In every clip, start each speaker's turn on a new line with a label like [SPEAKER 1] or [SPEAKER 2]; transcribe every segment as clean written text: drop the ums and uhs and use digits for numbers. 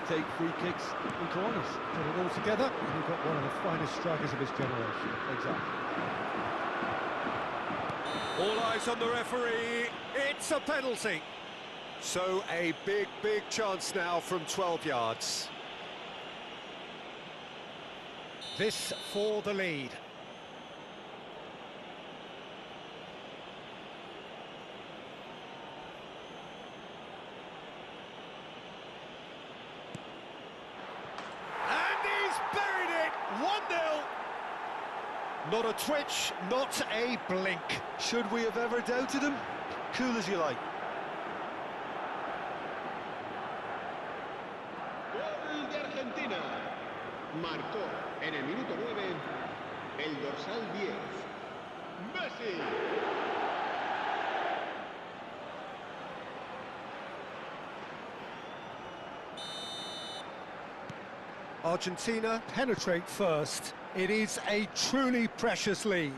[SPEAKER 1] take free kicks and corners.
[SPEAKER 2] Put it all together, and you've got one of the finest strikers of his generation.
[SPEAKER 1] Exactly.
[SPEAKER 3] All eyes on the referee. It's a penalty. So a big chance now from 12 yards. This for the lead. And he's buried it. 1-0. Not a twitch, not a blink.
[SPEAKER 1] Should we have ever doubted him? Cool as you like.
[SPEAKER 4] Gol de Argentina. Marcó en el minuto 9 el dorsal 10. Messi.
[SPEAKER 3] Argentina penetrate first. It is a truly precious lead.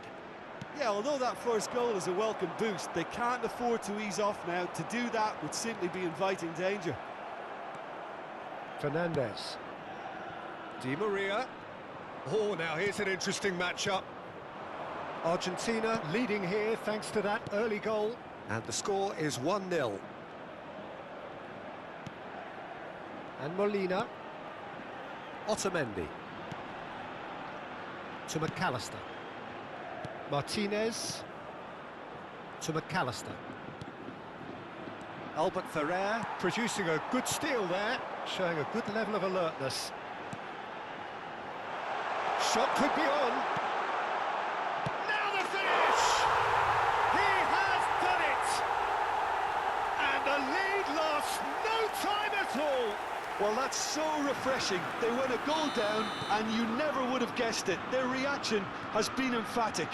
[SPEAKER 1] Yeah, although that first goal is a welcome boost, they can't afford to ease off now. To do that would simply be inviting danger.
[SPEAKER 2] Fernandez.
[SPEAKER 3] Di Maria. Oh, now here's an interesting matchup. Argentina leading here thanks to that early goal. And the score is 1-0.
[SPEAKER 2] And Molina.
[SPEAKER 3] Otamendi.
[SPEAKER 2] To McAllister. Martinez. To McAllister.
[SPEAKER 3] Albert Ferrer producing a good steal there, showing a good level of alertness. Shot could be on. Now the finish! He has done it! And the lead lasts no time at all.
[SPEAKER 1] Well, that's so refreshing. They went a goal down, and you never would have guessed it. Their reaction has been emphatic.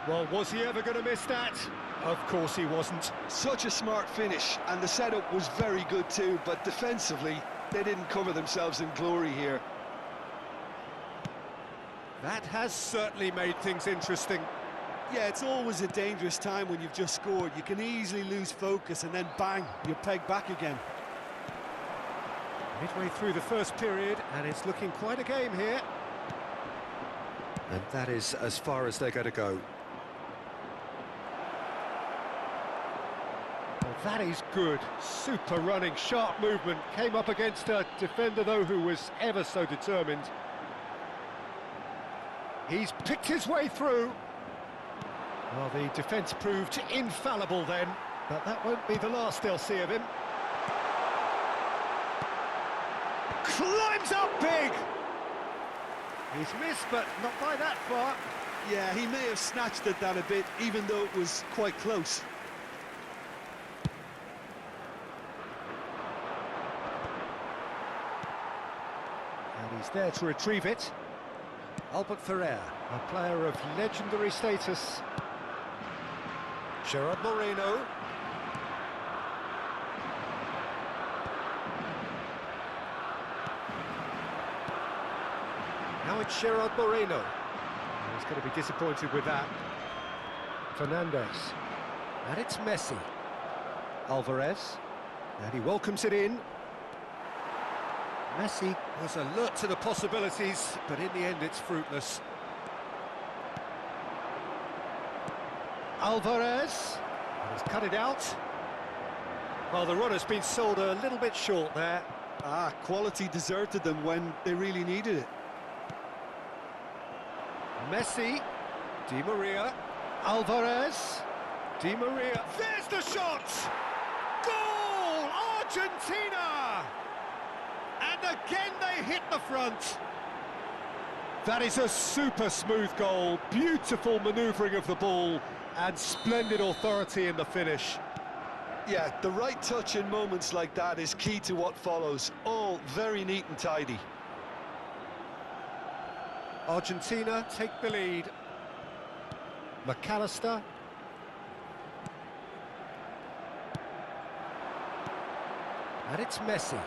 [SPEAKER 3] Well, was he ever going to miss that? Of course he wasn't.
[SPEAKER 1] Such a smart finish, and the setup was very good too, but defensively, they didn't cover themselves in glory here.
[SPEAKER 3] That has certainly made things interesting.
[SPEAKER 1] Yeah, it's always a dangerous time when you've just scored. You can easily lose focus, and then bang, you're pegged back again.
[SPEAKER 3] Midway through the first period, and it's looking quite a game here. And that is as far as they're going to go. Well, that is good. Super running, sharp movement. Came up against a defender, though, who was ever so determined. He's picked his way through. Well, the defence proved infallible then, but that won't be the last they'll see of him. Climbs up big! He's missed, but not by that far.
[SPEAKER 1] Yeah, he may have snatched it down a bit, even though it was quite close.
[SPEAKER 3] And he's there to retrieve it. Albert Ferrer, a player of legendary status. Gerard Moreno. Now it's Gerard Moreno. He's going to be disappointed with that.
[SPEAKER 2] Fernandez.
[SPEAKER 3] And it's Messi. Alvarez. And he welcomes it in. Messi was alert to the possibilities, but in the end it's fruitless. Alvarez. And he's cut it out. Well, the run has been sold a little bit short there.
[SPEAKER 1] Quality deserted them when they really needed it.
[SPEAKER 3] Messi, Di Maria, Alvarez, Di Maria, there's the shot! Goal! Argentina! And again they hit the front. That is a super smooth goal, beautiful manoeuvring of the ball, and splendid authority in the finish.
[SPEAKER 1] Yeah, the right touch in moments like that is key to what follows. All very neat and tidy.
[SPEAKER 3] Argentina take the lead.
[SPEAKER 2] McAllister.
[SPEAKER 3] And it's Messi.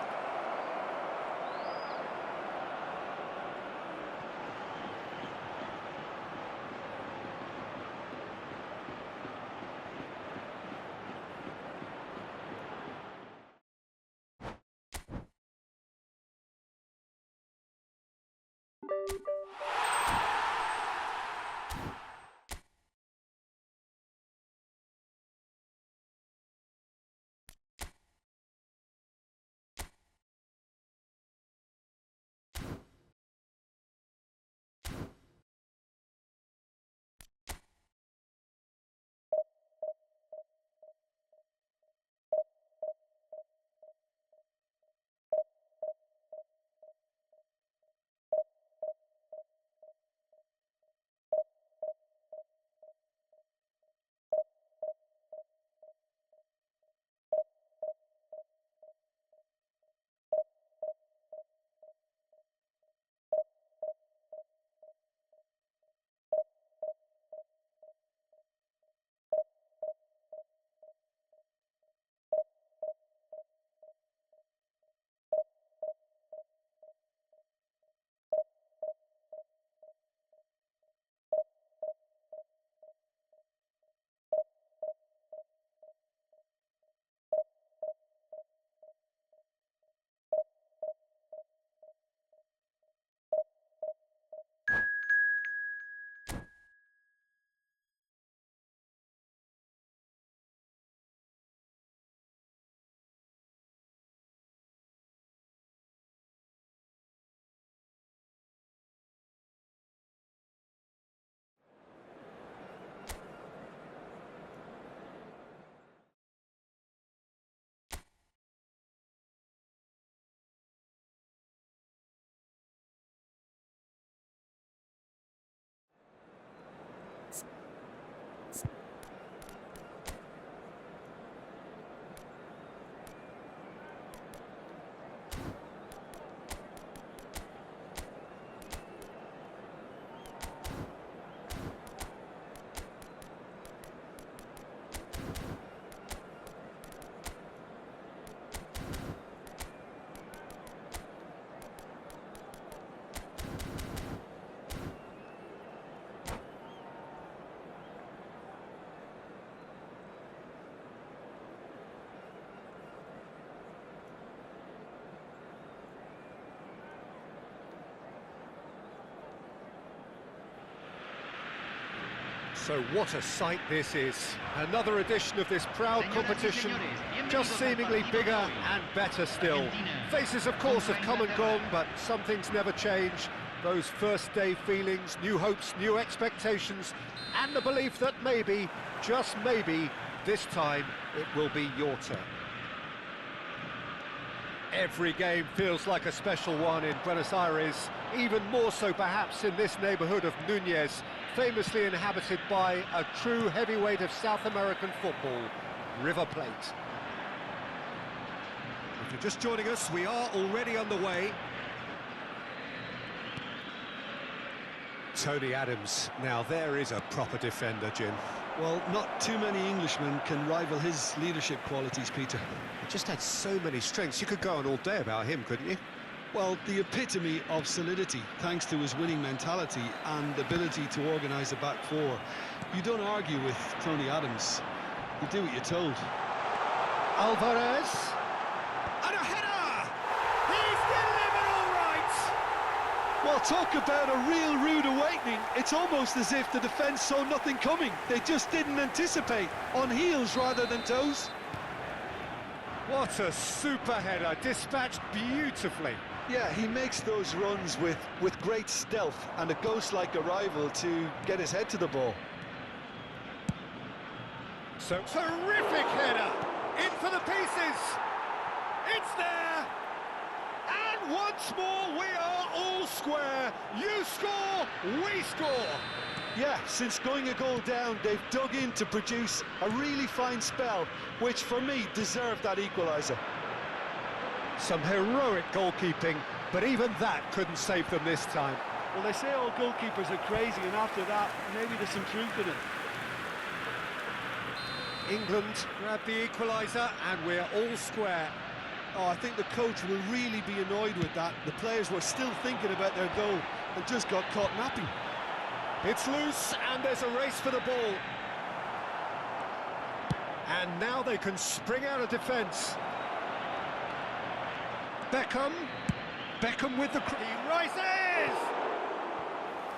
[SPEAKER 3] So what a sight this is. Another edition of this proud competition, just seemingly bigger and better still. Faces, of course, have come and gone, but some things never change. Those first day feelings, new hopes, new expectations, and the belief that maybe, just maybe, this time it will be your turn. Every game feels like a special one in Buenos Aires, even more so perhaps in this neighbourhood of Núñez, famously inhabited by a true heavyweight of South American football, River Plate. If you're just joining us, we are already underway. Tony Adams, now there is a proper defender, Jim.
[SPEAKER 1] Well, not too many Englishmen can rival his leadership qualities, Peter.
[SPEAKER 3] He just had so many strengths. You could go on all day about him, couldn't you?
[SPEAKER 1] Well, the epitome of solidity, thanks to his winning mentality and ability to organise a back four. You don't argue with Tony Adams. You do what you're told.
[SPEAKER 3] Alvarez. And a header! He's delivered all right!
[SPEAKER 1] Well, talk about a real rude awakening. It's almost as if the defence saw nothing coming. They just didn't anticipate, on heels rather than toes.
[SPEAKER 3] What a super header, dispatched beautifully.
[SPEAKER 1] Yeah, he makes those runs with great stealth and a ghost-like arrival to get his head to the ball.
[SPEAKER 3] So, terrific header! In for the pieces! It's there! And once more, we are all square. You score, we score.
[SPEAKER 1] Yeah, since going a goal down, they've dug in to produce a really fine spell, which for me deserved that equaliser.
[SPEAKER 3] Some heroic goalkeeping, but even that couldn't save them this time.
[SPEAKER 2] Well, they say all goalkeepers are crazy, and after that, maybe there's some truth in it.
[SPEAKER 3] England grab the equaliser, and we're all square.
[SPEAKER 1] Oh, I think the coach will really be annoyed with that. The players were still thinking about their goal and just got caught napping.
[SPEAKER 3] It's loose, and there's a race for the ball. And now they can spring out of defence. Beckham with the... He rises!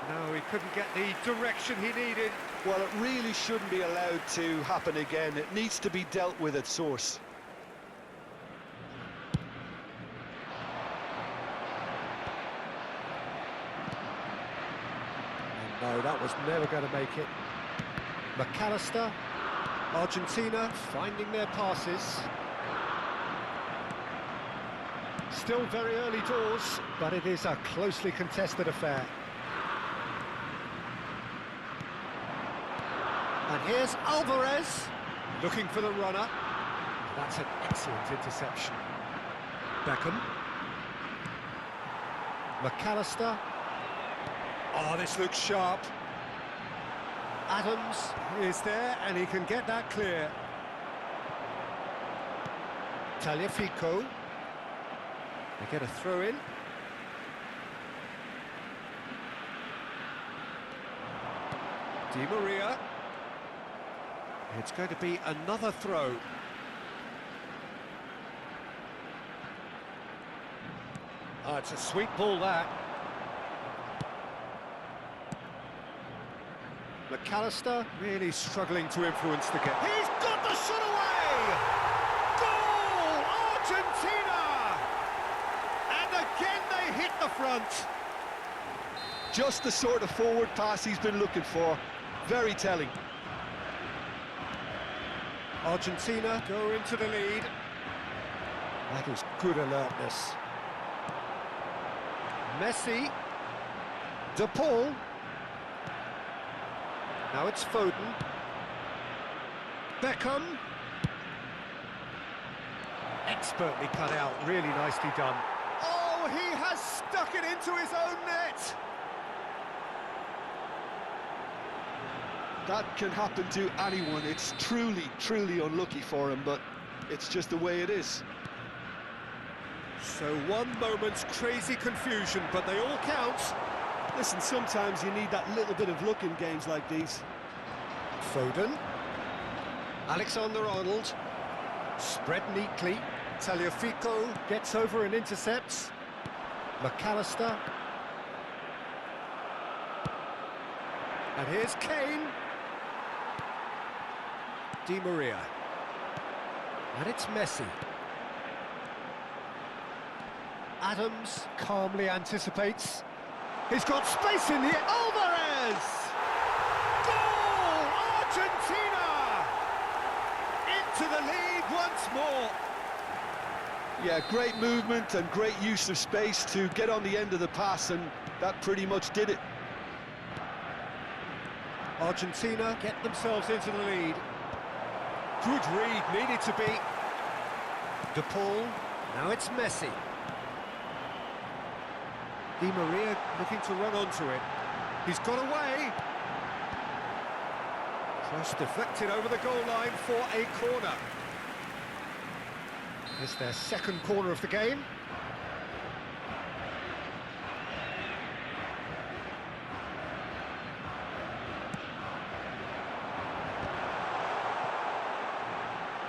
[SPEAKER 3] No, he couldn't get the direction he needed.
[SPEAKER 1] Well, it really shouldn't be allowed to happen again. It needs to be dealt with at source.
[SPEAKER 3] No, that was never going to make it. McAllister, Argentina finding their passes. Still very early doors, but it is a closely contested affair. And here's Alvarez, looking for the runner. That's an excellent interception. Beckham. McAllister. Oh, this looks sharp. Adams is there, and he can get that clear. Tagliafico. They get a throw in. Di Maria. It's going to be another throw. Oh, it's a sweet ball, that. McAllister really struggling to influence the game. He's got the shot away! Goal! Argentina! And again they hit the front.
[SPEAKER 1] Just the sort of forward pass he's been looking for. Very telling.
[SPEAKER 3] Argentina go into the lead. That is good alertness. Messi. De Paul. Now it's Foden. Beckham. Expertly cut out, really nicely done. Oh, he has stuck it into his own net!
[SPEAKER 1] That can happen to anyone. It's truly, truly unlucky for him, but it's just the way it is.
[SPEAKER 3] So one moment's crazy confusion, but they all count.
[SPEAKER 1] Listen, sometimes you need that little bit of luck in games like these.
[SPEAKER 3] Foden. Alexander-Arnold. Spread neatly. Tagliafico gets over and intercepts. McAllister. And here's Kane. Di Maria. And it's Messi. Adams calmly anticipates. He's got space in the... Alvarez! Goal! Argentina! Into the lead once more.
[SPEAKER 1] Yeah, great movement and great use of space to get on the end of the pass, and that pretty much did it.
[SPEAKER 3] Argentina get themselves into the lead. Good read, needed to be. De Paul, now it's Messi. Di Maria looking to run onto it. He's got away. Cross deflected over the goal line for a corner. It's their second corner of the game.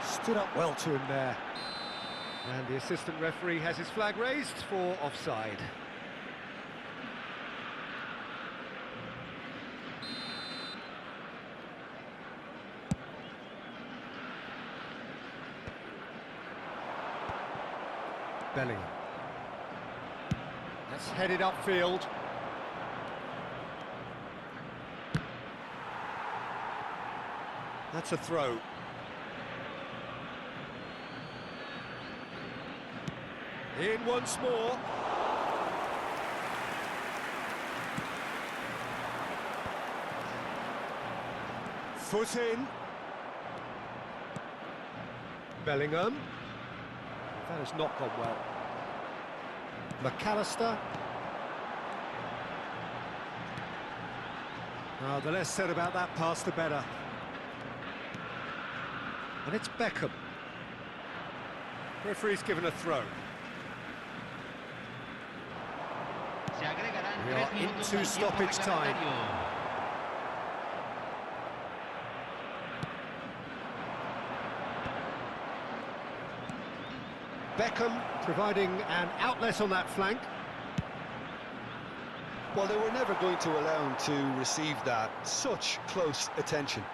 [SPEAKER 3] Stood up well to him there. And the assistant referee has his flag raised for offside. Bellingham. That's headed upfield. That's a throw. In once more. Foot in. Bellingham. That has not gone well. McAllister. Oh, the less said about that pass, the better. And it's Beckham. Referee's given a throw. We are into stoppage time. Beckham providing an outlet on that flank.
[SPEAKER 1] Well, they were never going to allow him to receive that. Such close attention.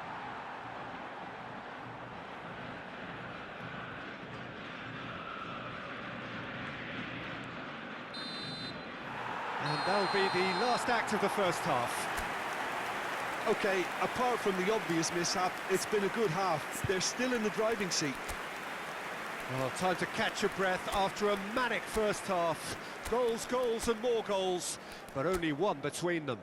[SPEAKER 3] And that'll be the last act of the first half.
[SPEAKER 1] Okay, apart from the obvious mishap, it's been a good half. They're still in the driving seat.
[SPEAKER 3] Well, time to catch your breath after a manic first half. Goals, goals and more goals, but only one between them.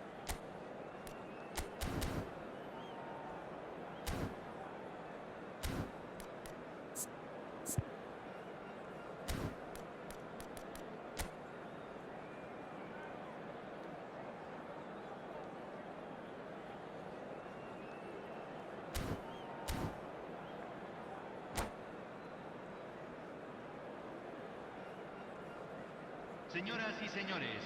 [SPEAKER 5] Señoras y señores,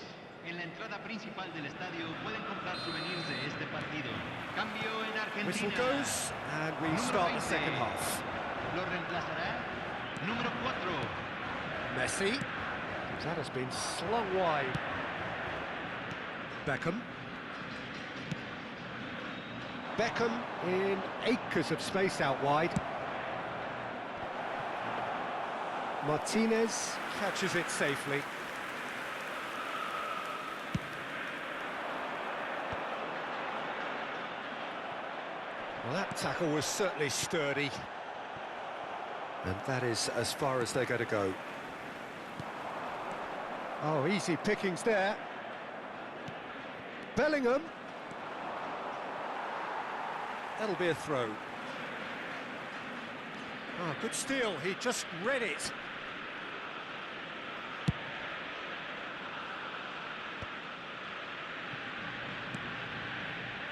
[SPEAKER 5] en la entrada principal del estadio pueden comprar souvenirs de este partido. Cambio en Argentina.
[SPEAKER 3] Whistle goes, and we start the second half.
[SPEAKER 5] Lo reemplazará número 4.
[SPEAKER 3] Messi. That has been slung wide. Beckham. Beckham in acres of space out wide. Martinez catches it safely. Well, that tackle was certainly sturdy. And that is as far as they're going to go. Oh, easy pickings there. Bellingham. That'll be a throw. Oh, good steal. He just read it.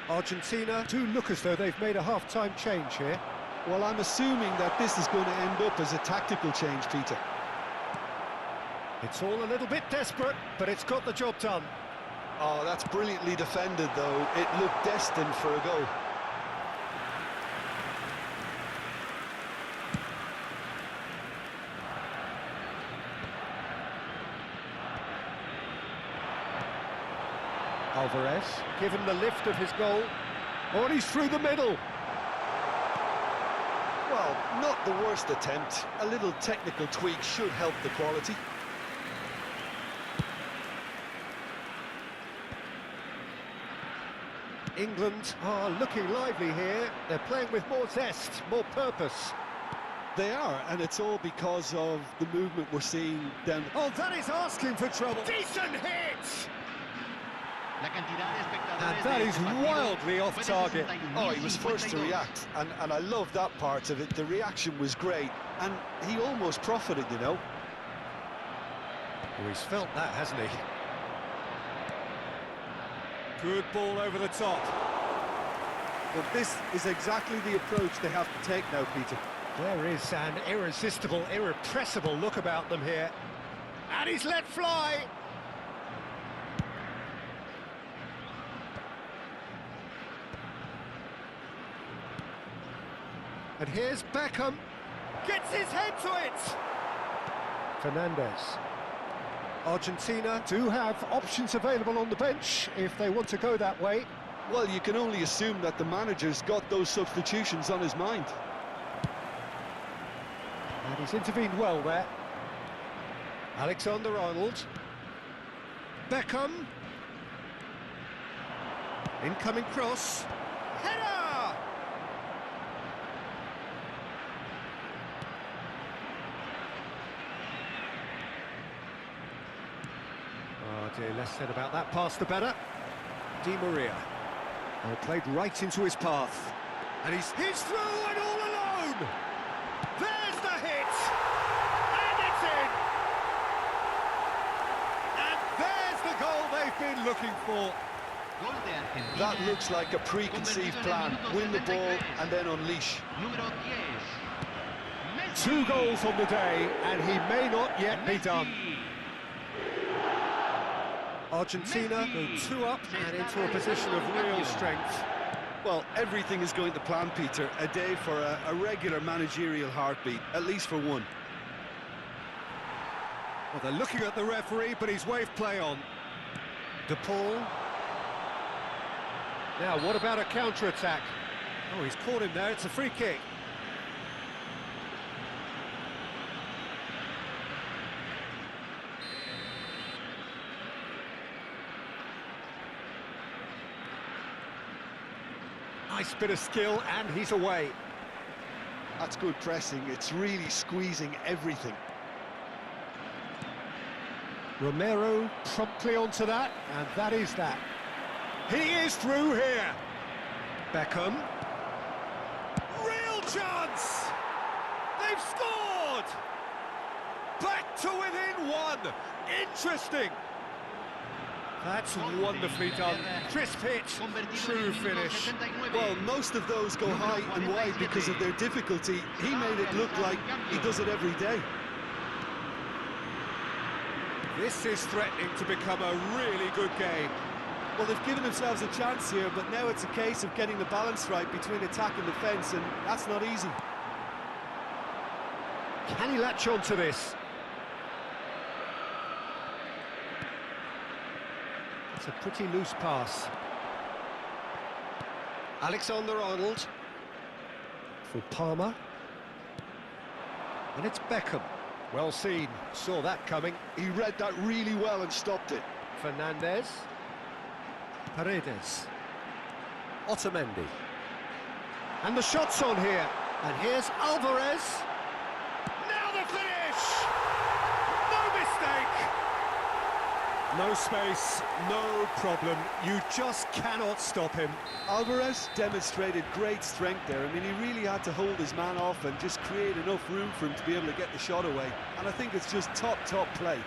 [SPEAKER 3] Argentina do look as though they've made a half-time change here.
[SPEAKER 1] Well, I'm assuming that this is going to end up as a tactical change, Peter.
[SPEAKER 3] It's all a little bit desperate, but it's got the job done.
[SPEAKER 1] Oh, that's brilliantly defended, though. It looked destined for a goal.
[SPEAKER 3] Alvarez, given the lift of his goal. Oh, and he's through the middle.
[SPEAKER 1] Well, not the worst attempt. A little technical tweak should help the quality.
[SPEAKER 3] England are looking lively here. They're playing with more zest, more purpose.
[SPEAKER 1] They are, and it's all because of the movement we're seeing down.
[SPEAKER 3] Oh, that is asking for trouble. Decent hit! And that is wildly off target.
[SPEAKER 1] Oh, he was first to react, and I love that part of it. The reaction was great, and he almost profited, you know.
[SPEAKER 3] Oh, he's felt that, hasn't he? Good ball over the top.
[SPEAKER 2] Well, this is exactly the approach they have to take now, Peter.
[SPEAKER 3] There is an irresistible, irrepressible look about them here. And he's let fly! And here's Beckham. Gets his head to it! Fernandez. Argentina do have options available on the bench if they want to go that way.
[SPEAKER 1] Well, you can only assume that the manager's got those substitutions on his mind.
[SPEAKER 3] And he's intervened well there. Alexander-Arnold. Beckham. Incoming cross. Header! Oh dear, less said about that pass the better. Di Maria. Oh, played right into his path. And he's through and all alone! There's the hit! And it's in! And there's the goal they've been looking for.
[SPEAKER 1] That looks like a preconceived plan. Win the ball and then unleash.
[SPEAKER 3] 2 goals on the day, and he may not yet be done. Argentina go 2 up and into a position of real strength.
[SPEAKER 1] Well, everything is going to plan, Peter. A day for a regular managerial heartbeat, at least for one.
[SPEAKER 3] Well, they're looking at the referee, but he's waved play on. De Paul. Now, what about a counter-attack? Oh, he's caught him there. It's a free kick. Nice bit of skill, and he's away.
[SPEAKER 1] That's good pressing. It's really squeezing everything.
[SPEAKER 3] Romero promptly onto that, and that is that. He is through here. Beckham. Real chance! They've scored! Back to within 1. Interesting. That's wonderfully done. Crisp hit, true finish.
[SPEAKER 1] Well, most of those go high and wide because of their difficulty. He made it look like he does it every day.
[SPEAKER 3] This is threatening to become a really good game.
[SPEAKER 2] Well, they've given themselves a chance here, but now it's a case of getting the balance right between attack and defence, and that's not easy.
[SPEAKER 3] Can he latch on to this? It's a pretty loose pass. Alexander-Arnold. For Palmer. And it's Beckham. Well seen, saw that coming.
[SPEAKER 1] He read that really well and stopped it.
[SPEAKER 3] Fernandez. Paredes. Otamendi. And the shot's on here. And here's Alvarez. Now the finish! No mistake! No space, no problem. You just cannot stop him.
[SPEAKER 1] Alvarez demonstrated great strength there. I mean, he really had to hold his man off and just create enough room for him to be able to get the shot away. And I think it's just top play.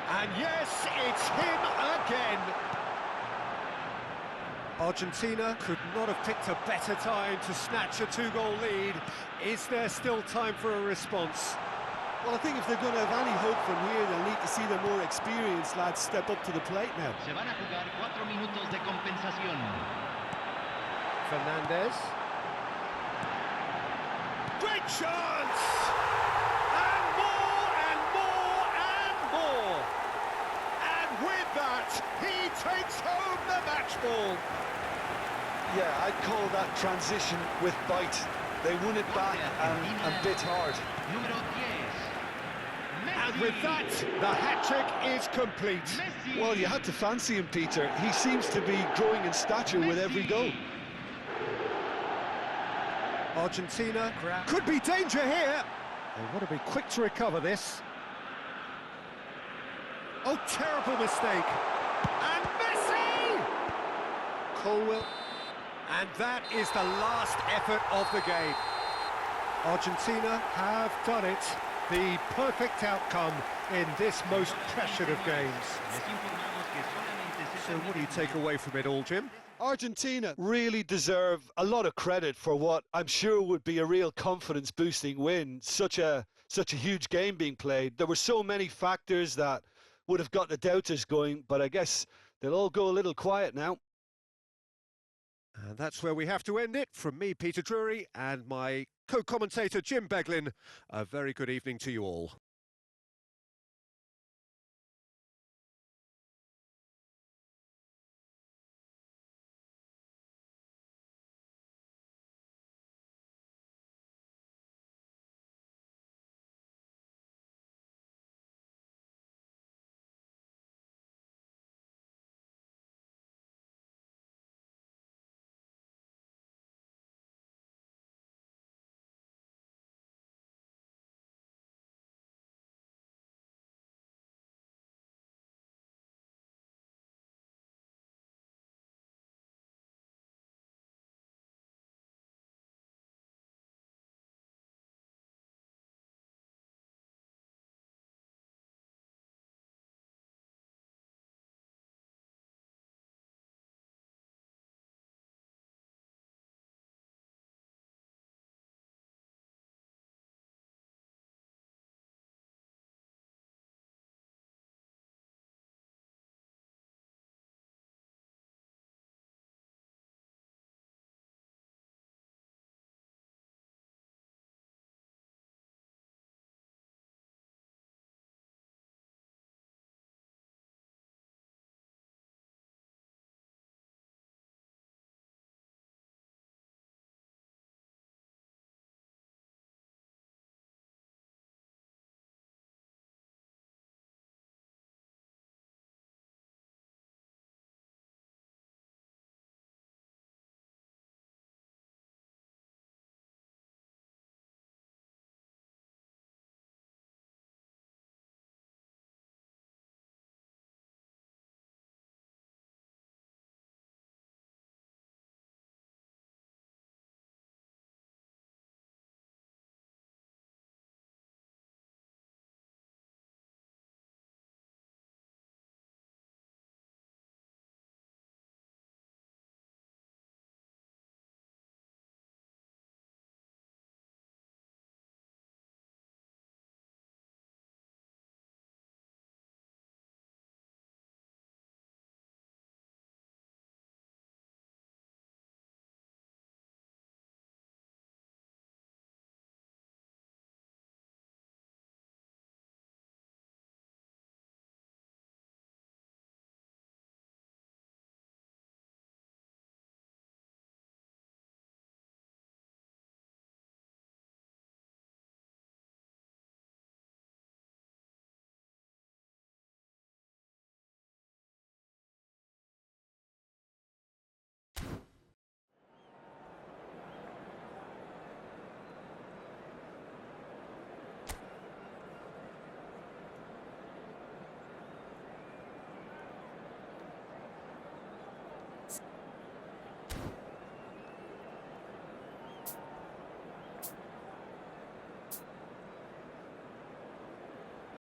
[SPEAKER 3] And yes, it's him again. Argentina could not have picked a better time to snatch a 2-goal lead. Is there still time for a response?
[SPEAKER 1] Well, I think if they're going to have any hope from here, they'll need to see their more experienced lads step up to the plate now.
[SPEAKER 5] Se van a jugar 4 minutos de compensación.
[SPEAKER 3] Fernandez. Great chance! And more, and more, and more! And with that, he takes home the match ball.
[SPEAKER 1] Yeah, I'd call that transition with bite. They won it back and bit hard.
[SPEAKER 5] Número 10.
[SPEAKER 3] And with that, the hat-trick is complete.
[SPEAKER 5] Messi.
[SPEAKER 1] Well, you had to fancy him, Peter. He seems to be growing in stature with every goal.
[SPEAKER 3] Argentina could be danger here. They want to be quick to recover this. Oh, terrible mistake. And Messi! Colwell. And that is the last effort of the game. Argentina have done it. The perfect outcome in this most pressured of games. So what do you take away from it all, Jim?
[SPEAKER 1] Argentina really deserve a lot of credit for what I'm sure would be a real confidence-boosting win. Such a huge game being played. There were so many factors that would have got the doubters going, but I guess they'll all go a little quiet now.
[SPEAKER 3] And that's where we have to end it. From me, Peter Drury, and my co-commentator, Jim Beglin, a very good evening to you all.